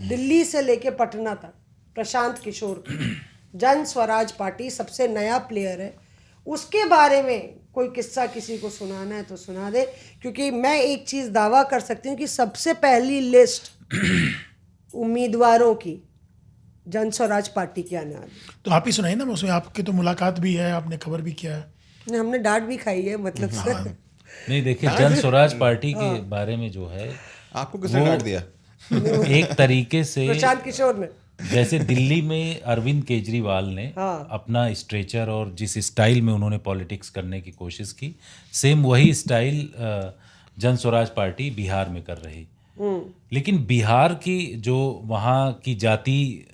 दिल्ली से लेके पटना तक प्रशांत किशोर जन स्वराज पार्टी सबसे नया प्लेयर है, उसके बारे में कोई किस्सा किसी को सुनाना है तो सुना दे, क्योंकि मैं एक चीज़ दावा कर सकती हूँ कि सबसे पहली लिस्ट उम्मीदवारों की जन स्वराज पार्टी की आने वाली। तो आप ही सुनाइए ना, उसमें आपकी तो मुलाकात भी है, आपने खबर भी किया है। हमने डांट भी खाई है, मतलब से। नहीं देखिए, जन स्वराज पार्टी के बारे में जो है, आपको किसने डांट दिया? एक तरीके से प्रशांत किशोर ने, जैसे दिल्ली में अरविंद केजरीवाल ने अपना स्ट्रेचर और जिस स्टाइल में उन्होंने पॉलिटिक्स करने की कोशिश की, सेम वही स्टाइल जन स्वराज पार्टी बिहार में कर रही। लेकिन बिहार की जो वहाँ की जाति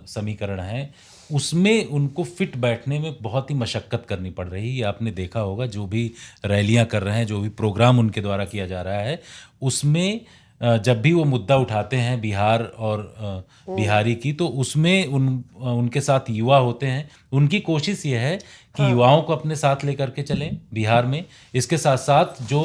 समीकरण है, उसमें उनको फिट बैठने में बहुत ही मशक्क़त करनी पड़ रही है। आपने देखा होगा, जो भी रैलियां कर रहे हैं, जो भी प्रोग्राम उनके द्वारा किया जा रहा है, उसमें जब भी वो मुद्दा उठाते हैं बिहार और बिहारी की, तो उसमें उनके साथ युवा होते हैं। उनकी कोशिश ये है कि युवाओं को अपने साथ लेकर के चलें बिहार में। इसके साथ साथ जो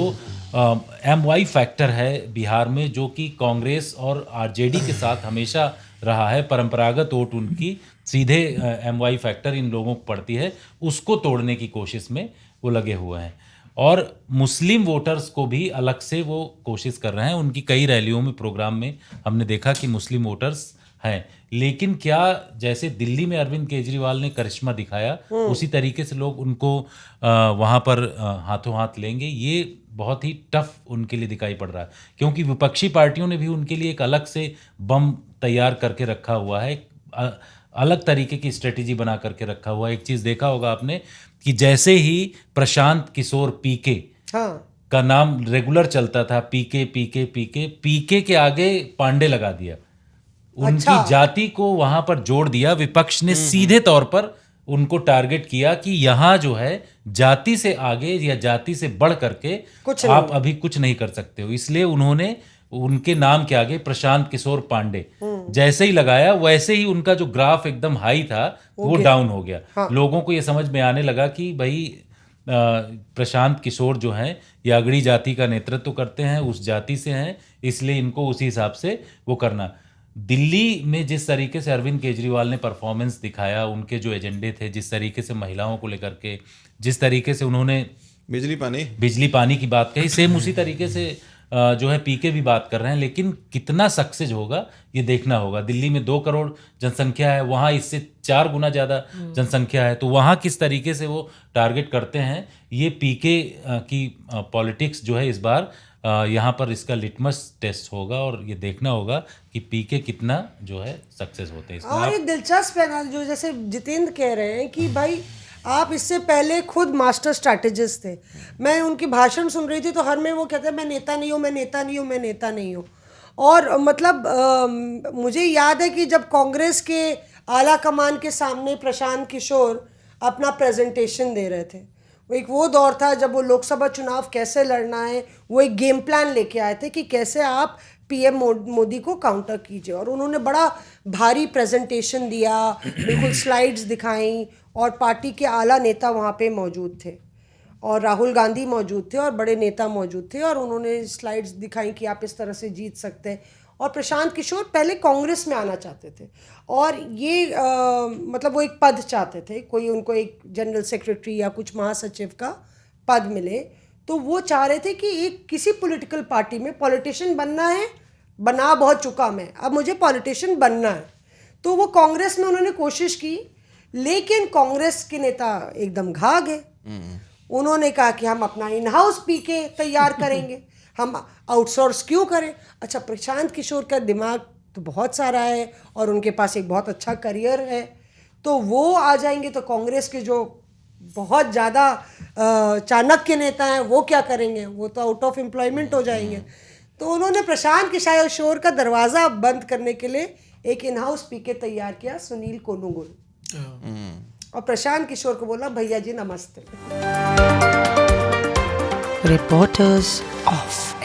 MY फैक्टर है बिहार में, जो कि कांग्रेस और RJD के साथ हमेशा रहा है, परंपरागत वोट उनकी सीधे MY फैक्टर इन लोगों को पड़ती है, उसको तोड़ने की कोशिश में वो लगे हुए हैं। और मुस्लिम वोटर्स को भी अलग से वो कोशिश कर रहे हैं। उनकी कई रैलियों में, प्रोग्राम में हमने देखा कि मुस्लिम वोटर्स हैं। लेकिन क्या जैसे दिल्ली में अरविंद केजरीवाल ने करिश्मा दिखाया, उसी तरीके से लोग उनको वहाँ पर हाथों हाथ लेंगे, ये बहुत ही टफ उनके लिए दिखाई पड़ रहा है। क्योंकि विपक्षी पार्टियों ने भी उनके लिए एक अलग से बम तैयार करके रखा हुआ है, अलग तरीके की स्ट्रेटेजी बना करके रखा हुआ है। एक चीज़ देखा होगा आपने कि जैसे ही प्रशांत किशोर पीके का नाम रेगुलर चलता था, पीके के आगे पांडे लगा दिया, उनकी जाति को वहां पर जोड़ दिया। विपक्ष ने सीधे तौर पर उनको टारगेट किया कि यहाँ जो है जाति से आगे या जाति से बढ़ करके आप अभी कुछ नहीं कर सकते हो। इसलिए उन्होंने उनके नाम के आगे प्रशांत किशोर पांडे जैसे ही लगाया, वैसे ही उनका जो ग्राफ एकदम हाई था वो डाउन हो गया। लोगों को ये समझ में आने लगा कि भाई प्रशांत किशोर जो हैं ये अगड़ी जाति का नेतृत्व करते हैं, उस जाति से हैं, इसलिए इनको उसी हिसाब से वो करना। दिल्ली में जिस तरीके से अरविंद केजरीवाल ने परफॉर्मेंस दिखाया, उनके जो एजेंडे थे, जिस तरीके से महिलाओं को लेकर के, जिस तरीके से उन्होंने बिजली पानी की बात कही, सेम उसी तरीके से जो है पीके भी बात कर रहे हैं। लेकिन कितना सक्सेस होगा ये देखना होगा। दिल्ली में 2 करोड़ जनसंख्या है, वहाँ इससे 4 गुना ज़्यादा जनसंख्या है, तो वहाँ किस तरीके से वो टारगेट करते हैं, ये पीके की पॉलिटिक्स जो है इस बार यहाँ पर इसका लिटमस टेस्ट होगा। और ये देखना होगा कि पीके कितना जो है सक्सेस होते हैं इसमें। और ये दिलचस्प है ना, जो जैसे जितेंद्र कह रहे हैं कि भाई आप इससे पहले खुद मास्टर स्ट्रैटेजिस्ट थे। मैं उनकी भाषण सुन रही थी तो हर में वो कहते हैं मैं नेता नहीं हूँ, मैं नेता नहीं हूँ, मैं नेता नहीं हूँ। और मतलब मुझे याद है कि जब कांग्रेस के आला कमान के सामने प्रशांत किशोर अपना प्रेजेंटेशन दे रहे थे, वो दौर था जब वो लोकसभा चुनाव कैसे लड़ना है, वो एक गेम प्लान लेके आए थे कि कैसे आप PM मोदी को काउंटर कीजिए। और उन्होंने बड़ा भारी प्रेजेंटेशन दिया, बिल्कुल स्लाइड्स दिखाई, और पार्टी के आला नेता वहाँ पे मौजूद थे, और राहुल गांधी मौजूद थे, और बड़े नेता मौजूद थे, और उन्होंने स्लाइड्स दिखाई कि आप इस तरह से जीत सकते हैं। और प्रशांत किशोर पहले कांग्रेस में आना चाहते थे, और ये मतलब वो एक पद चाहते थे, कोई उनको एक जनरल सेक्रेटरी या कुछ महासचिव का पद मिले। तो वो चाह रहे थे कि एक किसी पॉलिटिकल पार्टी में पॉलिटिशियन बनना है, बना बहुत चुका मैं, अब मुझे पॉलिटिशियन बनना है। तो वो कांग्रेस में उन्होंने कोशिश की, लेकिन कांग्रेस के नेता एकदम घा गए। उन्होंने कहा कि हम अपना इन हाउस पीके तैयार करेंगे, हम आउटसोर्स क्यों करें। अच्छा, प्रशांत किशोर का दिमाग तो बहुत सारा है और उनके पास एक बहुत अच्छा करियर है, तो वो आ जाएंगे तो कांग्रेस के जो बहुत ज़्यादा चाणक्य नेता हैं वो क्या करेंगे, वो तो आउट ऑफ एम्प्लॉयमेंट हो जाएंगे। तो उन्होंने प्रशांत किशोर का दरवाज़ा बंद करने के लिए एक इन हाउस पीके तैयार किया, सुनील कोनुगुल, और प्रशांत किशोर को बोला भैया जी नमस्ते। Reporters of